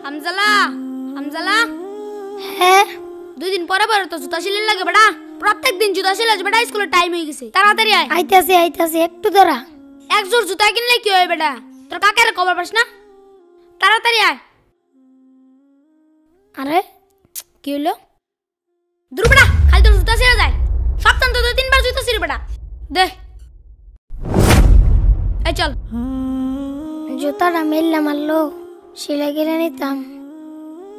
হামজালা হামজালা হ্যাঁ 2 দিন পরে পরে তো জুতা সিলাই লাগে বেটা প্রত্যেক দিন জুতা সিলাই বেটা স্কুলের টাইম হয়ে গেছে তাড়াতাড়ি আয় আইতাছি একটু দাঁড়া এক জোড় জুতা কিনলে কি হয় বেটা তোর কাকের খবর পাস না তাড়াতাড়ি আয় আরে কি হলো দূর বেটা খালি তোর জুতা সিলাই যায় সপ্তাহে তো 2-3 বার জুতা সিলাই বেটা দে এই চল জুতাটা মেললে মারলো সেলাই কিনে নিতাম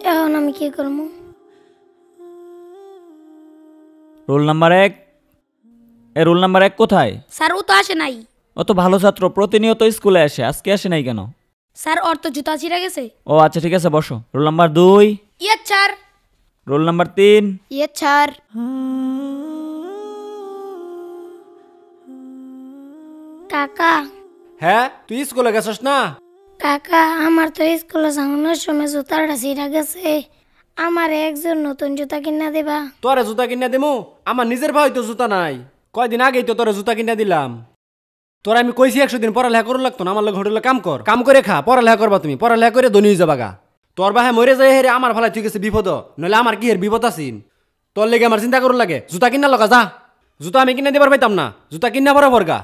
এখন আমি কি করবো রোল নাম্বার 1 এ রোল নাম্বার 1 কোথায় স্যার ও তো আসে নাই ও তো ভালো ছাত্র প্রতিনিয়ত স্কুলে আসে আজকে আসে নাই কেন স্যার ওর তো জুতা ছিঁড়ে গেছে ও আচ্ছা ঠিক আছে বসো রোল নাম্বার 2 ইয়ে স্যার রোল নাম্বার 3 ইয়ে স্যার কাকা হ্যাঁ তুই স্কুলে গেছস না কাকা আমার তো স্কুলে যাওয়ানোর সময় জুতাটা ছিঁড়ে গেছে আমার একজন নতুন জুতা কিনা দেবা তোরে জুতা কিনা দিমু আমার নিজের ভাই তো জুতা নাই কয়দিন আগেই তো তোরে জুতা কিনা দিলাম তোরা আমি কইছি 100 দিন পড়ালেখা করু লাগতো না আমার লগে হোটেলে কাম করে খা পড়ালেখা করবা তুমি পড়ালেখা করে ধনী হয়ে যাবা গা তোর বাহে মরে যায় হেরে আমার ভালাই তুই গেছে বিপদ নইলে আমার কি হের বিপদ আছিন তোর লেগে আমার চিন্তা করু লাগে জুতা কিনা লগা যা জুতা আমি কিনা দিবার পাইতাম না জুতা কিনা বরাবর গা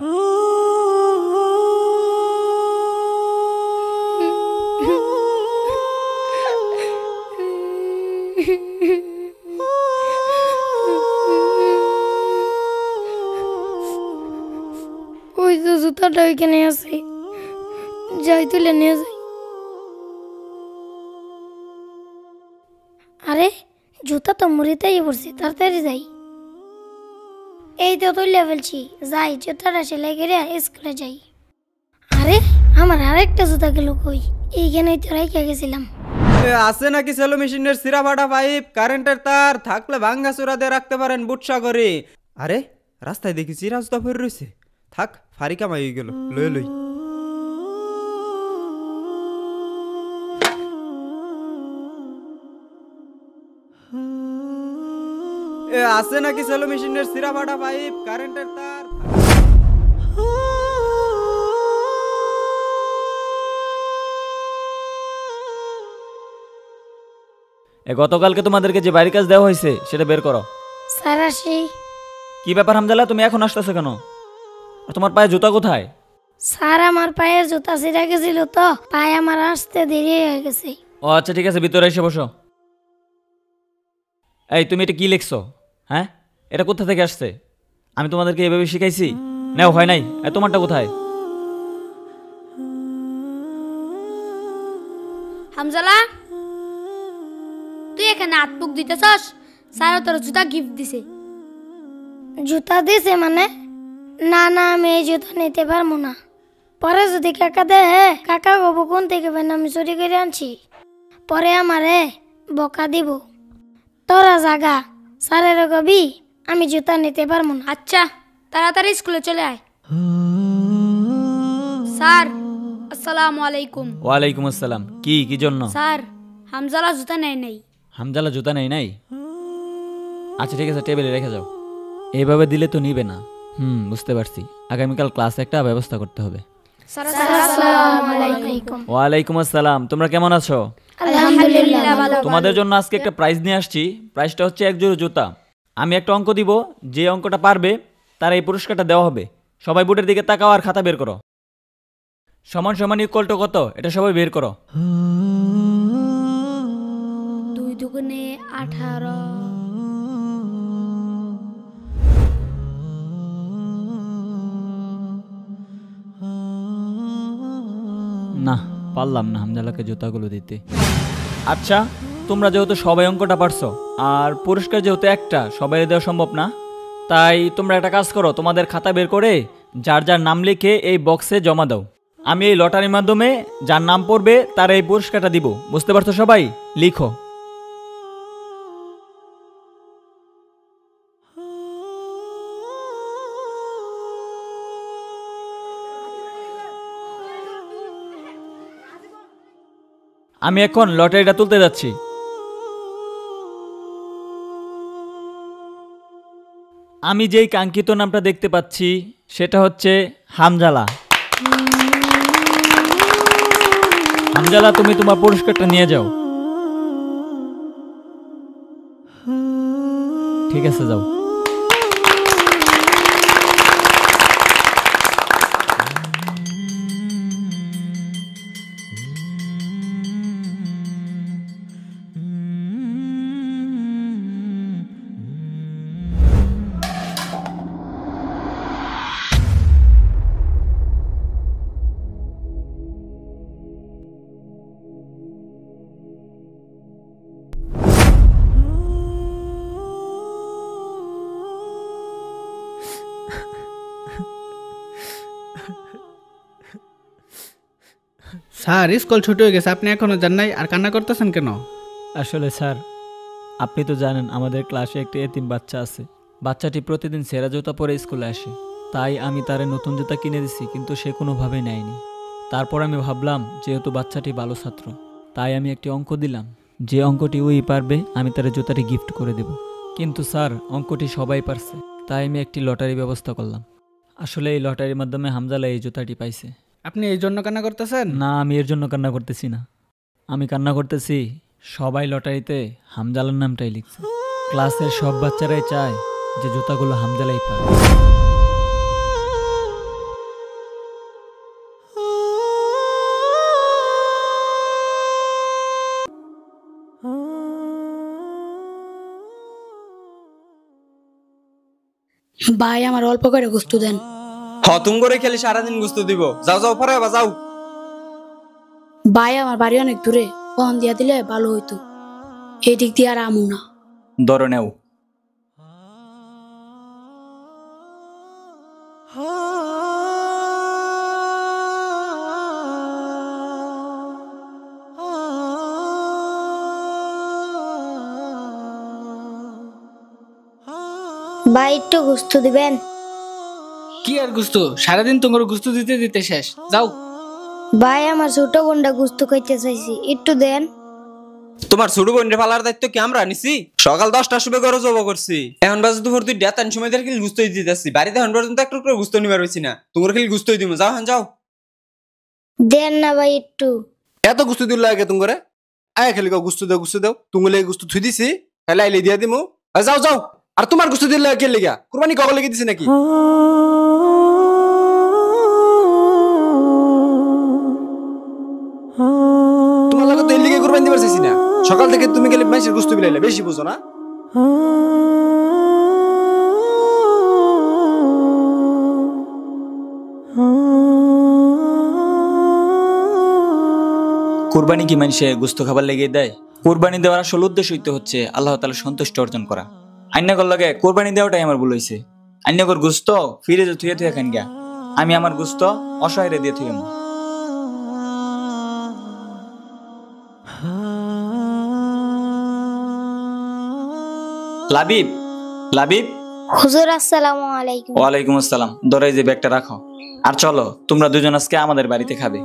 ওই তো জুতাটা ওইখানে আছে যাই তুলে নিয়ে যাই আরে জুতা তো মুড়িতেই পড়ছে তাড়াতাড়ি যাই এই তো তুলে ফেলছি যাই জুতাটা সেলাই করে স্কুলে যাই আরে আমার আরেকটা জুতা গেল কই এইখানেই তো রেখে গেছিলাম আছে নাকি সেলো মেশিনের সিরা ফাটা পাইপ কারেন্টের তার থাকলে ভাঙ্গা চূড়া দিয়ে রাখতে পারেন বুটসা করে আরে রাস্তায় দেখি চিরা জুতা ফের রয়েছে থাক ফারি কামাই হয়ে গেল লই লই আছে নাকি সেলো মেশিনের সিরা ফাটা পাইপ কারেন্টের তার গতকালকে তোমাদেরকে যে বাড়ির কাজ দেওয়া হয়েছে সেটা বের করো স্যার আসি কি ব্যাপার হামজালা তুমি এখন আসতেছো কেন আর তোমার পায়ে জুতা কোথায় স্যার আমার পায়ের জুতা ছিঁড়ে গেছিল তো পায়ে আমার আসতে দেরি হয়ে গেছে ও আচ্ছা ঠিক আছে ভিতরে এসে বসো এই তুমি এটা কি লিখছো হ্যাঁ এটা কোথা থেকে আসছে আমি তোমাদেরকে এভাবে শিখাইছি নাও হয় নাই তোমারটা কোথায় হামজালা তুই এখানে হাত-মুখ দিতেছস স্যার তোর জুতা গিফট দিছে জুতা দিছে মানে না না আমি এই জুতা নিতে পারবো না পরে যদি কাকা দে কাকা গবো কোন থেকে আমি চুরি করে আনছি পরে আমারে বকা দিব তোরা জাগা স্যারের কবি আমি জুতা নিতে পারবো না আচ্ছা তাড়াতাড়ি স্কুলে চলে আয় স্যার আসসালামু আলাইকুম ওয়ালাইকুম আসসালাম কি জন্য স্যার হামজালা জুতা নেয় নাই হামজালা জুতা নাই আচ্ছা ঠিক আছে টেবিলে রেখে যাও এইভাবে দিলে তো নিবে না বুঝতে পারছি আগামীকাল ক্লাসে একটা ব্যবস্থা করতে হবে স্যার আসসালামু আলাইকুম ওয়ালাইকুম আসসালাম তোমরা কেমন আছো আলহামদুলিল্লাহ ভালো তোমাদের জন্য আজকে একটা প্রাইজ নিয়ে আসছি প্রাইজটা হচ্ছে এক জোড়া জুতা আমি একটা অঙ্ক দিব যে অঙ্কটা পারবে তার এই পুরস্কারটা দেওয়া হবে সবাই বোর্ডের দিকে তাকাও আর খাতা বের করো সমান সমান ইকুয়াল টু কত এটা সবাই বের করো 2 দুগুণে 18 না পারলাম না হামজালাকে জুতাগুলো দিতে আচ্ছা তোমরা যেহেতু সবাই অঙ্কটা পারছো আর পুরস্কার যেহেতু একটা সবাই দেওয়া সম্ভব না তাই তোমরা একটা কাজ করো তোমাদের খাতা বের করে যার যার নাম লিখে এই বক্সে জমা দাও আমি এই লটারির মাধ্যমে যার নাম পড়বে তার এই পুরস্কারটা দিব বুঝতে পারছো সবাই লিখো আমি এখন লটারিটা তুলতে যাচ্ছি আমি যেই কাঙ্ক্ষিত নামটা দেখতে পাচ্ছি সেটা হচ্ছে হামজালা হামজালা তুমি তোমার পুরস্কারটা নিয়ে যাও ঠিক আছে যাও। স্যার স্কুল ছুটি হয়ে গেছে, আপনি এখনো যান নাই আর কান্না করতেছেন কেন? আসলে স্যার, আপনি তো জানেন আমাদের ক্লাসে একটি এতিম বাচ্চা আছে। বাচ্চাটি প্রতিদিন ছেঁড়া জুতা পরে স্কুলে আসে, তাই আমি তারে নতুন জুতা কিনে দিছি, কিন্তু সে কোনোভাবেই নেয়নি। তারপর আমি ভাবলাম যেহেতু বাচ্চাটি ভালো ছাত্র, তাই আমি একটি অঙ্ক দিলাম, যে অঙ্কটি ওই পারবে আমি তার জুতাটি গিফট করে দেব। কিন্তু স্যার অঙ্কটি সবাই পারছে, তাই আমি একটি লটারি ব্যবস্থা করলাম। আসলে এই লটারির মাধ্যমে হামজালা এই জুতাটি পাইছে। আপনি এই জন্য কান্না করতেছেন? না, আমি এর জন্য কান্না করতেছি না, আমি কান্না করতেছি সবাই লটারিতে হামজালার নামটাই লিখছে। ক্লাসের সব বাচ্চারাই চায় যে জুতাগুলো হামজালাই পাবে। ভাই আমার অল্প করে গুস্তু দেন। তুমি করে খেলে সারাদিন গুস্ত দিব। যাও যাও পরে আবার যাও। ভাই আমার বাড়ি অনেক দূরে, ফোন দিয়া দিলে ভালো হইতো, এই দিক দিয়ে আর আমু না। ধরো নেও। ভাই একটু গুস্তু দিবেন? কি আর গুস্তু, সারাদিন তোমার গুস্তু দিতে দিতে শেষ। যাও। ভাই আমার ছোট বোনটা গুস্তু খাইতে চাইছি, একটু দেন। তোমার ছোট বোনের ফালার দায়িত্ব কি আমরা নিছি? সকাল 10টার সময় ঘরে জব করছি, এখন বাজে দুপুর 2টা, তার সময় ধরে খেলে গুস্তই দিতে আসছি। বাড়িতে এখন পর্যন্ত একটু করে গুস্ত নিবার হয়েছি না, তোমার খেলে গুস্তই দিব। যাও হ্যাঁ যাও। দেন না ভাই একটু। এত গুস্তু দিল লাগে তুমি করে? আয় খালি গুস্তু দাও তুমি গুস্তু থুই দিছি, তাহলে আইলে দিয়া দিমু। যাও যাও। আর তোমার গুস্তু দিল লাগে কে লেগা? কুরবানি কবে লেগে দিছি নাকি? তোমার লাগে তো এর লিগে কুরবানি দিবার চাইছি না। সকাল থেকে তুমি গেলে মাইসের গুস্তু বিলাইলে, বেশি বুঝো না? কুরবানি কি মানুষে গুস্ত খাবার লেগে দেয়? কুরবানি দেওয়ার আসল উদ্দেশ্য হচ্ছে আল্লাহ তাআলার সন্তুষ্টি অর্জন করা। আইনাগর লাগে কুরবানি দেওয়াটাই আমার ভুল হয়েছে। আইনাগর গুস্ত ফিরে যে থুয়ে খান গা, আমি আমার গুস্ত অসহায়রে দিয়ে থুয়ে। লাবিব, লাবিব। হুজুর আসসালামু আলাইকুম। ওয়ালাইকুম আসসালাম। ধরো এই যে ব্যাগটা রাখো, আর চলো তোমরা দুজন আজকে আমাদের বাড়িতে খাবে।